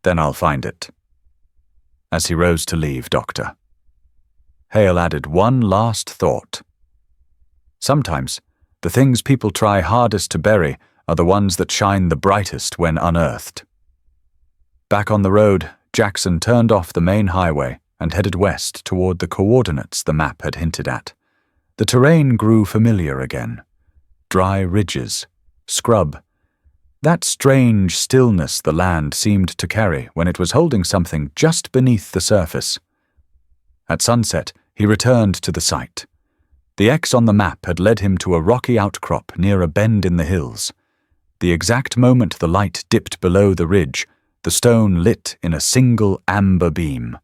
"Then I'll find it." As he rose to leave, Doctor, Hale added one last thought. Sometimes, the things people try hardest to bury are the ones that shine the brightest when unearthed. Back on the road, Jackson turned off the main highway and headed west toward the coordinates the map had hinted at. The terrain grew familiar again. dry ridges, scrub. That strange stillness the land seemed to carry when it was holding something just beneath the surface. At sunset, he returned to the site. The X on the map had led him to a rocky outcrop near a bend in the hills. The exact moment the light dipped below the ridge, the stone lit in a single amber beam.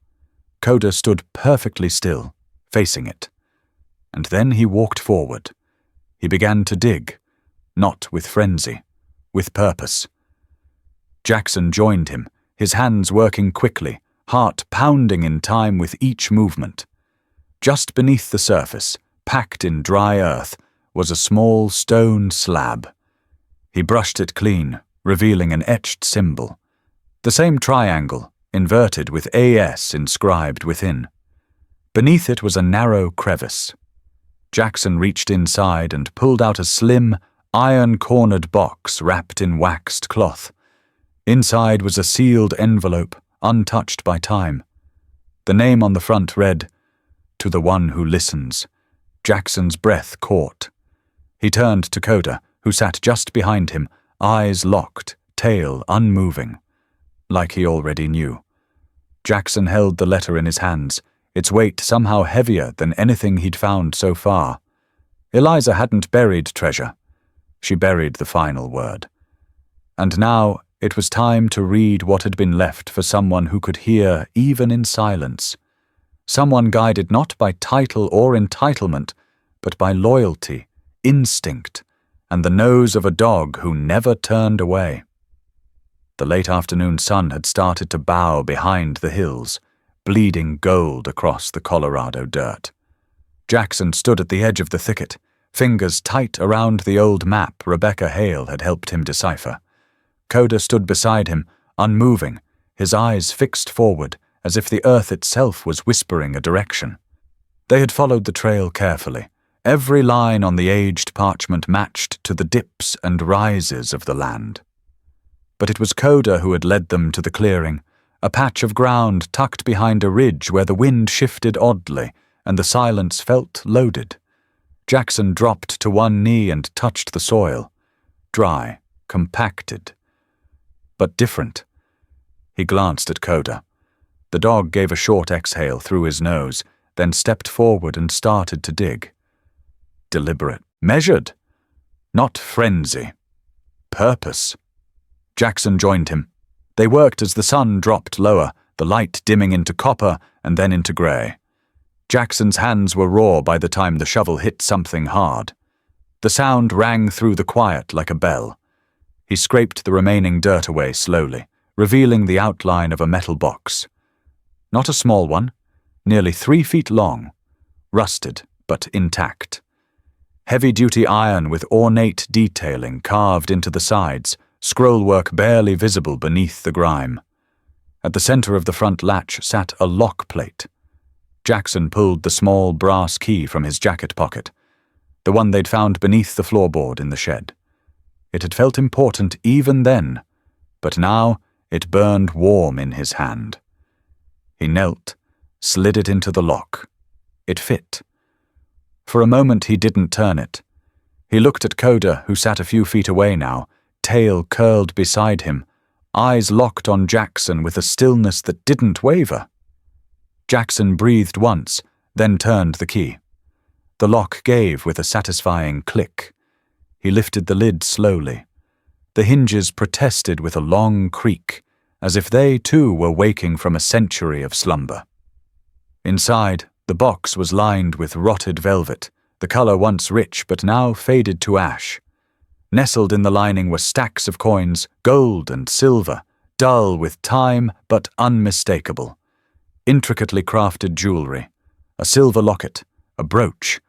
Coda stood perfectly still, facing it. And then he walked forward. He began to dig, not with frenzy, with purpose. Jackson joined him, his hands working quickly, heart pounding in time with each movement. Just beneath the surface, packed in dry earth, was a small stone slab. He brushed it clean, revealing an etched symbol. The same triangle, inverted with AS inscribed within. Beneath it was a narrow crevice. Jackson reached inside and pulled out a slim, iron-cornered box wrapped in waxed cloth. Inside was a sealed envelope, untouched by time. The name on the front read, "To the one who listens." Jackson's breath caught. He turned to Coda, who sat just behind him, eyes locked, tail unmoving. Like he already knew. Jackson held the letter in his hands, its weight somehow heavier than anything he'd found so far. Eliza hadn't buried treasure. She buried the final word. And now it was time to read what had been left for someone who could hear even in silence. Someone guided not by title or entitlement, but by loyalty, instinct, and the nose of a dog who never turned away. The late afternoon sun had started to bow behind the hills, bleeding gold across the Colorado dirt. Jackson stood at the edge of the thicket, fingers tight around the old map Rebecca Hale had helped him decipher. Coda stood beside him, unmoving, his eyes fixed forward, as if the earth itself was whispering a direction. They had followed the trail carefully. Every line on the aged parchment matched to the dips and rises of the land. But it was Coda who had led them to the clearing, a patch of ground tucked behind a ridge where the wind shifted oddly and the silence felt loaded. Jackson dropped to one knee and touched the soil. Dry, compacted. But different. He glanced at Coda. The dog gave a short exhale through his nose, then stepped forward and started to dig. Deliberate, measured. Not frenzy. Purpose. Jackson joined him. They worked as the sun dropped lower, the light dimming into copper and then into grey. Jackson's hands were raw by the time the shovel hit something hard. The sound rang through the quiet like a bell. He scraped the remaining dirt away slowly, revealing the outline of a metal box. Not a small one, nearly 3 feet long, rusted but intact. Heavy-duty iron with ornate detailing carved into the sides, scrollwork barely visible beneath the grime. At the center of the front latch sat a lock plate. Jackson pulled the small brass key from his jacket pocket, the one they'd found beneath the floorboard in the shed. It had felt important even then, but now it burned warm in his hand. He knelt, slid it into the lock. It fit. For a moment he didn't turn it. He looked at Coda, who sat a few feet away now, tail curled beside him, eyes locked on Jackson with a stillness that didn't waver. Jackson breathed once, then turned the key. The lock gave with a satisfying click. He lifted the lid slowly. The hinges protested with a long creak, as if they too were waking from a century of slumber. Inside, the box was lined with rotted velvet, the color once rich but now faded to ash. Nestled in the lining were stacks of coins, gold and silver, dull with time but unmistakable. Intricately crafted jewelry, a silver locket, a brooch,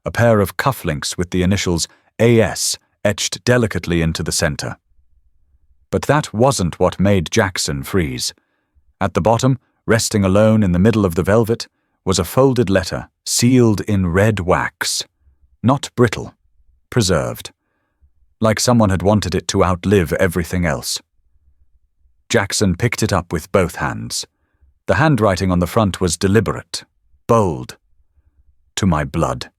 a pair of cufflinks with the initials AS etched delicately into the center. But that wasn't what made Jackson freeze. At the bottom, resting alone in the middle of the velvet, was a folded letter sealed in red wax. Not brittle, preserved. Like someone had wanted it to outlive everything else. Jackson picked it up with both hands. The handwriting on the front was deliberate, bold. To my blood.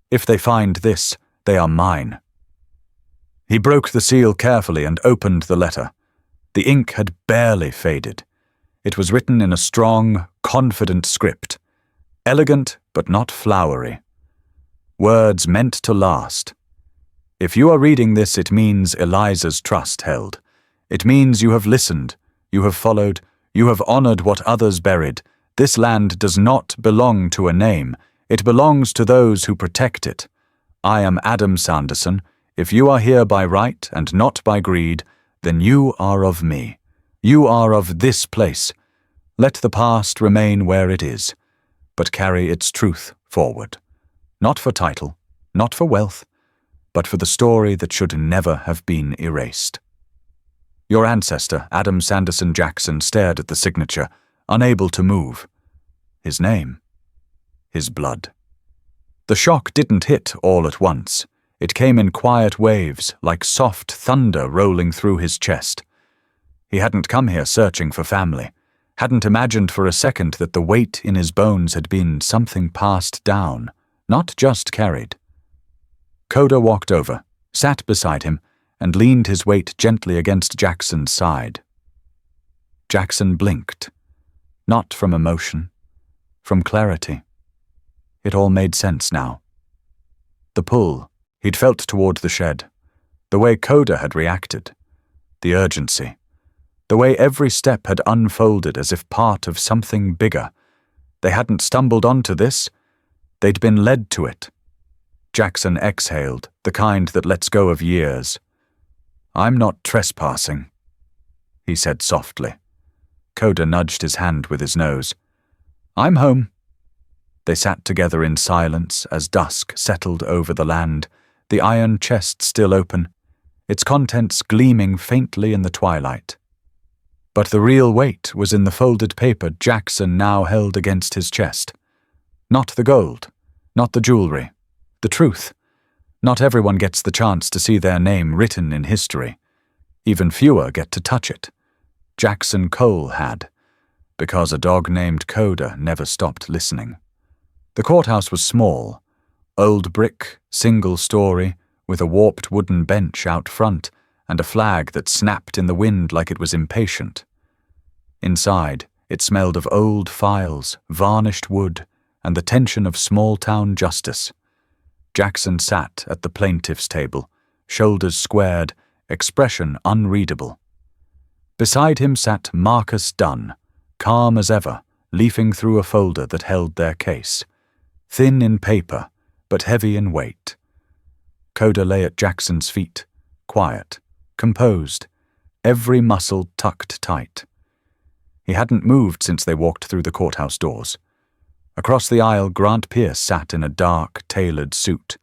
If they find this, they are mine. He broke the seal carefully and opened the letter. The ink had barely faded. It was written in a strong, confident script. Elegant, but not flowery. Words meant to last. If you are reading this, it means Eliza's trust held. It means you have listened, you have followed, you have honored what others buried. This land does not belong to a name. It belongs to those who protect it. I am Adam Sanderson. If you are here by right and not by greed, then you are of me. You are of this place. Let the past remain where it is, but carry its truth forward. Not for title, not for wealth, but for the story that should never have been erased. Your ancestor, Adam Sanderson Jackson, stared at the signature, unable to move. His name. His blood. The shock didn't hit all at once. It came in quiet waves, like soft thunder rolling through his chest. He hadn't come here searching for family, hadn't imagined for a second that the weight in his bones had been something passed down, not just carried. Coda walked over, sat beside him, and leaned his weight gently against Jackson's side. Jackson blinked, not from emotion, from clarity. It all made sense now. The pull he'd felt toward the shed, the way Coda had reacted, the urgency, the way every step had unfolded as if part of something bigger. They hadn't stumbled onto this, they'd been led to it. Jackson exhaled, the kind that lets go of years. "I'm not trespassing," he said softly. Coda nudged his hand with his nose. "I'm home." They sat together in silence as dusk settled over the land, the iron chest still open, its contents gleaming faintly in the twilight. But the real weight was in the folded paper Jackson now held against his chest. Not the gold, not the jewelry, the truth. Not everyone gets the chance to see their name written in history. Even fewer get to touch it. Jackson Cole had, because a dog named Coda never stopped listening. The courthouse was small, old brick, single story, with a warped wooden bench out front and a flag that snapped in the wind like it was impatient. Inside, it smelled of old files, varnished wood, and the tension of small-town justice. Jackson sat at the plaintiff's table, shoulders squared, expression unreadable. Beside him sat Marcus Dunn, calm as ever, leafing through a folder that held their case. Thin in paper, but heavy in weight. Coda lay at Jackson's feet, quiet, composed, every muscle tucked tight. He hadn't moved since they walked through the courthouse doors. Across the aisle, Grant Pierce sat in a dark, tailored suit,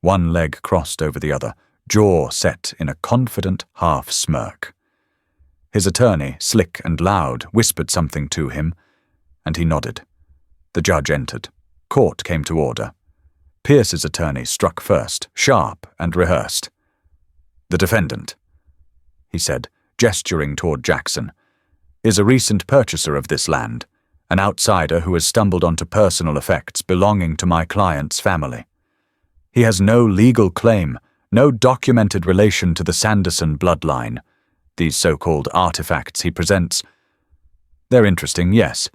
one leg crossed over the other, jaw set in a confident half-smirk. His attorney, slick and loud, whispered something to him, and he nodded. The judge entered. Court came to order. Pierce's attorney struck first, sharp and rehearsed. "The defendant," he said, gesturing toward Jackson, "is a recent purchaser of this land, an outsider who has stumbled onto personal effects belonging to my client's family. He has no legal claim, no documented relation to the Sanderson bloodline. These so-called artifacts he presents, they're interesting, yes,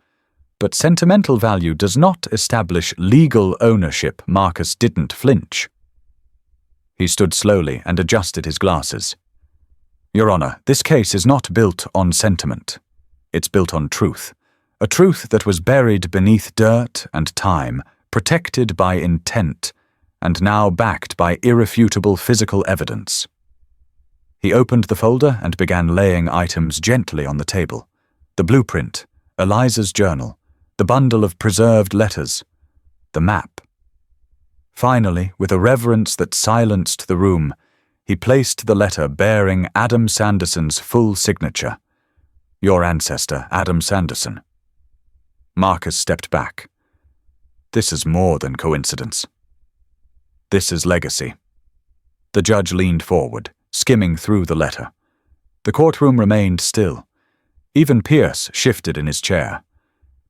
but sentimental value does not establish legal ownership." Marcus didn't flinch. He stood slowly and adjusted his glasses. "Your Honor, this case is not built on sentiment. It's built on truth. A truth that was buried beneath dirt and time, protected by intent, and now backed by irrefutable physical evidence." He opened the folder and began laying items gently on the table. The blueprint, Eliza's journal, the bundle of preserved letters, the map. Finally, with a reverence that silenced the room, he placed the letter bearing Adam Sanderson's full signature. "Your ancestor, Adam Sanderson." Marcus stepped back. "This is more than coincidence. This is legacy." The judge leaned forward, skimming through the letter. The courtroom remained still. Even Pierce shifted in his chair.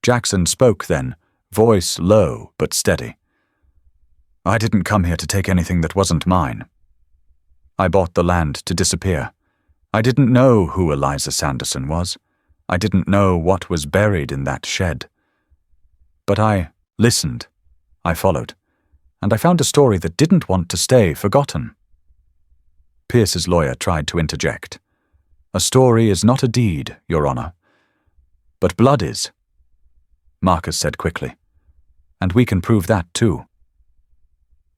Jackson spoke then, voice low but steady. "I didn't come here to take anything that wasn't mine. I bought the land to disappear. I didn't know who Eliza Sanderson was. I didn't know what was buried in that shed. But I listened. I followed. And I found a story that didn't want to stay forgotten. Pierce's lawyer tried to interject. A story is not a deed, Your Honor. But blood is, Marcus said quickly. And we can prove that too.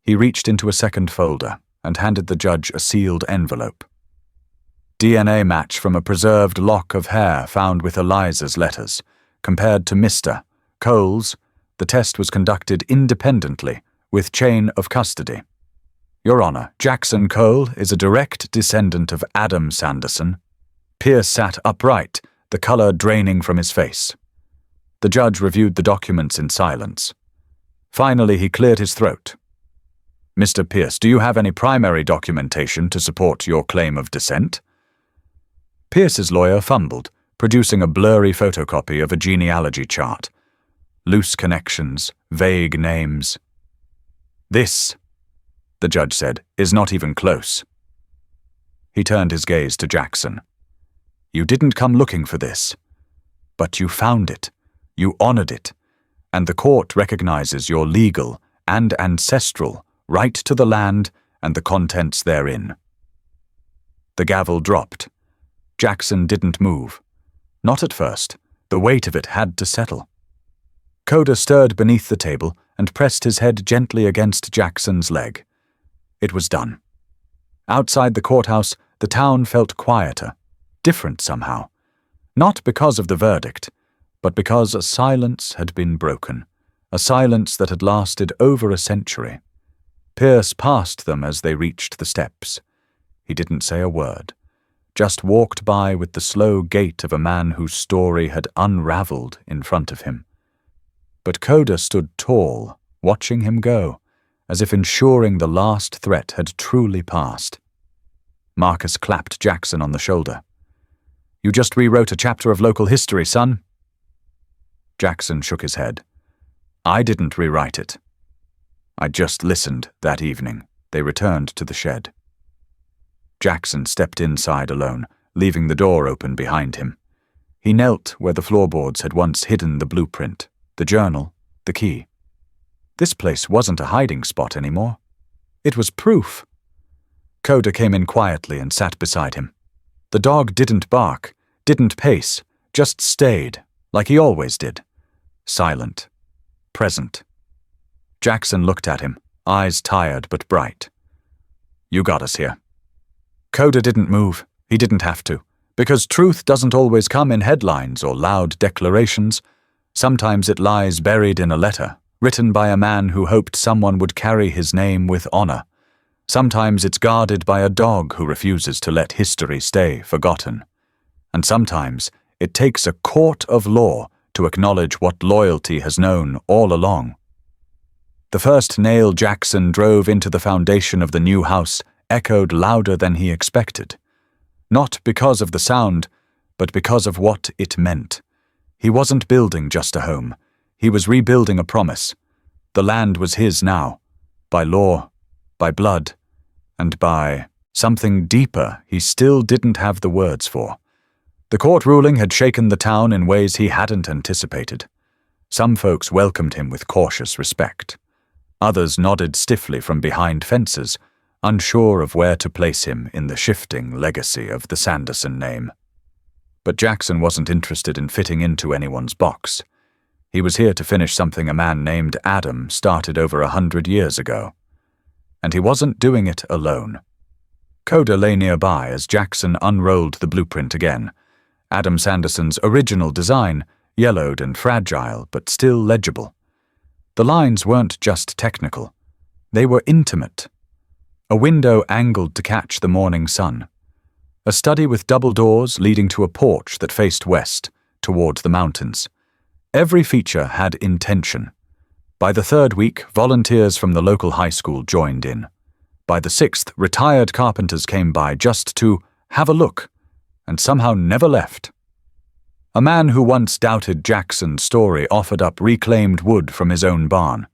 He reached into a second folder and handed the judge a sealed envelope. DNA match from a preserved lock of hair found with Eliza's letters. Compared to Mr. Cole's, the test was conducted independently, with chain of custody. Your Honor, Jackson Cole is a direct descendant of Adam Sanderson. Pierce sat upright, the color draining from his face. The judge reviewed the documents in silence. Finally, he cleared his throat. Mr. Pierce, do you have any primary documentation to support your claim of descent? Pierce's lawyer fumbled, producing a blurry photocopy of a genealogy chart. Loose connections, vague names. This, the judge said, is not even close. He turned his gaze to Jackson. You didn't come looking for this, but you found it, you honored it, and the court recognizes your legal and ancestral right to the land and the contents therein. The gavel dropped. Jackson didn't move. Not at first. The weight of it had to settle. Coda stirred beneath the table and pressed his head gently against Jackson's leg. It was done. Outside the courthouse, the town felt quieter, different somehow. Not because of the verdict, but because a silence had been broken, a silence that had lasted over a century. Pierce passed them as they reached the steps. He didn't say a word, just walked by with the slow gait of a man whose story had unraveled in front of him. But Coda stood tall, watching him go, as if ensuring the last threat had truly passed. Marcus clapped Jackson on the shoulder. You just rewrote a chapter of local history, son. Jackson shook his head. I didn't rewrite it. I just listened that evening. They returned to the shed. Jackson stepped inside alone, leaving the door open behind him. He knelt where the floorboards had once hidden the blueprint, the journal, the key. This place wasn't a hiding spot anymore. It was proof. Coda came in quietly and sat beside him. The dog didn't bark, didn't pace, just stayed, like he always did. Silent. Present. Jackson looked at him, eyes tired but bright. You got us here. Coda didn't move. He didn't have to, because truth doesn't always come in headlines or loud declarations. Sometimes it lies buried in a letter, written by a man who hoped someone would carry his name with honor. Sometimes it's guarded by a dog who refuses to let history stay forgotten. And sometimes it takes a court of law to acknowledge what loyalty has known all along. The first nail Jackson drove into the foundation of the new house echoed louder than he expected. Not because of the sound, but because of what it meant. He wasn't building just a home. He was rebuilding a promise. The land was his now, by law, by blood, and by something deeper he still didn't have the words for. The court ruling had shaken the town in ways he hadn't anticipated. Some folks welcomed him with cautious respect. Others nodded stiffly from behind fences, unsure of where to place him in the shifting legacy of the Sanderson name. But Jackson wasn't interested in fitting into anyone's box. He was here to finish something a man named Adam started over 100 years ago. And he wasn't doing it alone. Coda lay nearby as Jackson unrolled the blueprint again. Adam Sanderson's original design, yellowed and fragile, but still legible. The lines weren't just technical. They were intimate. A window angled to catch the morning sun. A study with double doors leading to a porch that faced west, towards the mountains. Every feature had intention. By the third week, volunteers from the local high school joined in. By the sixth, retired carpenters came by just to have a look, and somehow never left. A man who once doubted Jackson's story offered up reclaimed wood from his own barn.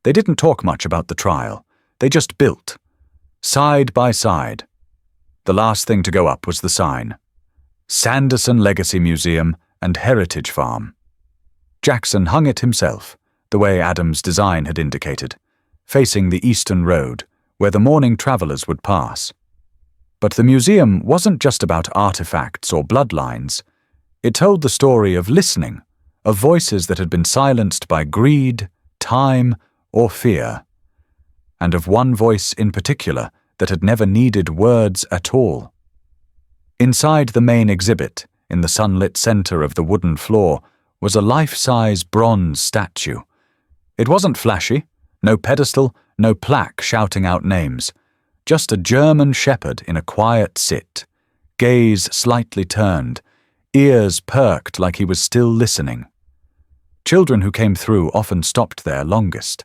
They didn't talk much about the trial. They just built. Side by side, The last thing to go up was the sign: Sanderson Legacy Museum and Heritage Farm. Jackson hung it himself, the way Adam's design had indicated, facing the eastern road, where the morning travelers would pass. But the museum wasn't just about artifacts or bloodlines. It told the story of listening, of voices that had been silenced by greed, time, or fear, and of one voice in particular that had never needed words at all. Inside the main exhibit, in the sunlit center of the wooden floor, was a life-size bronze statue. It wasn't flashy, no pedestal, no plaque shouting out names, just a German shepherd in a quiet sit, gaze slightly turned, ears perked like he was still listening. Children who came through often stopped there longest.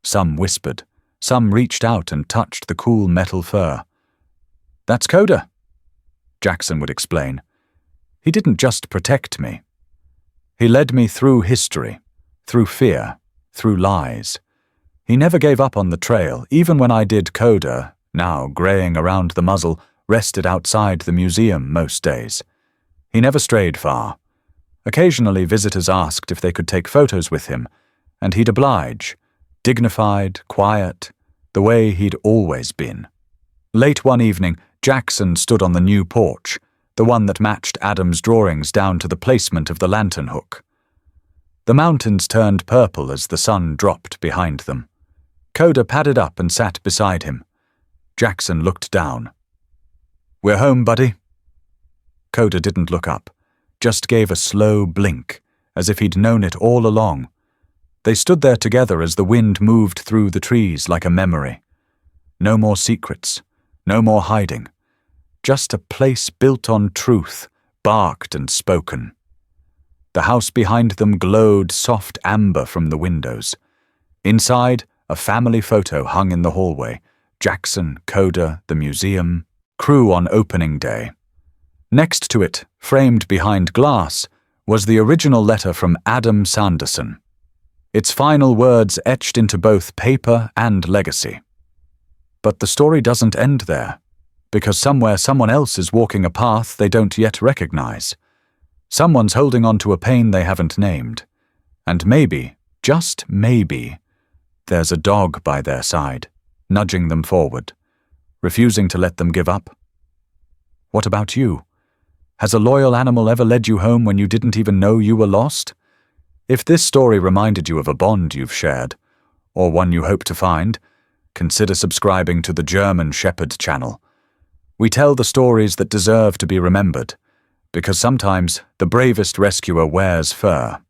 Some whispered, some reached out and touched the cool metal fur. "That's Coda," Jackson would explain. "He didn't just protect me. He led me through history, through fear, through lies. He never gave up on the trail, even when I did Coda, now graying around the muzzle, rested outside the museum most days. He never strayed far. Occasionally visitors asked if they could take photos with him, and he'd oblige, dignified, quiet, the way he'd always been." Late one evening, Jackson stood on the new porch, the one that matched Adam's drawings down to the placement of the lantern hook. The mountains turned purple as the sun dropped behind them. Coda padded up and sat beside him. Jackson looked down. "We're home, buddy." Coda didn't look up, just gave a slow blink, as if he'd known it all along. They stood there together as the wind moved through the trees like a memory. No more secrets, no more hiding. Just a place built on truth, barked and spoken. The house behind them glowed soft amber from the windows. Inside, a family photo hung in the hallway. Jackson, Coda, the museum, crew on opening day. Next to it, framed behind glass, was the original letter from Adam Sanderson, its final words etched into both paper and legacy. But the story doesn't end there, because somewhere someone else is walking a path they don't yet recognize. Someone's holding on to a pain they haven't named. And maybe, just maybe, there's a dog by their side, nudging them forward, refusing to let them give up. What about you? Has a loyal animal ever led you home when you didn't even know you were lost? If this story reminded you of a bond you've shared, or one you hope to find, consider subscribing to the German Shepherd channel. We tell the stories that deserve to be remembered, because sometimes the bravest rescuer wears fur.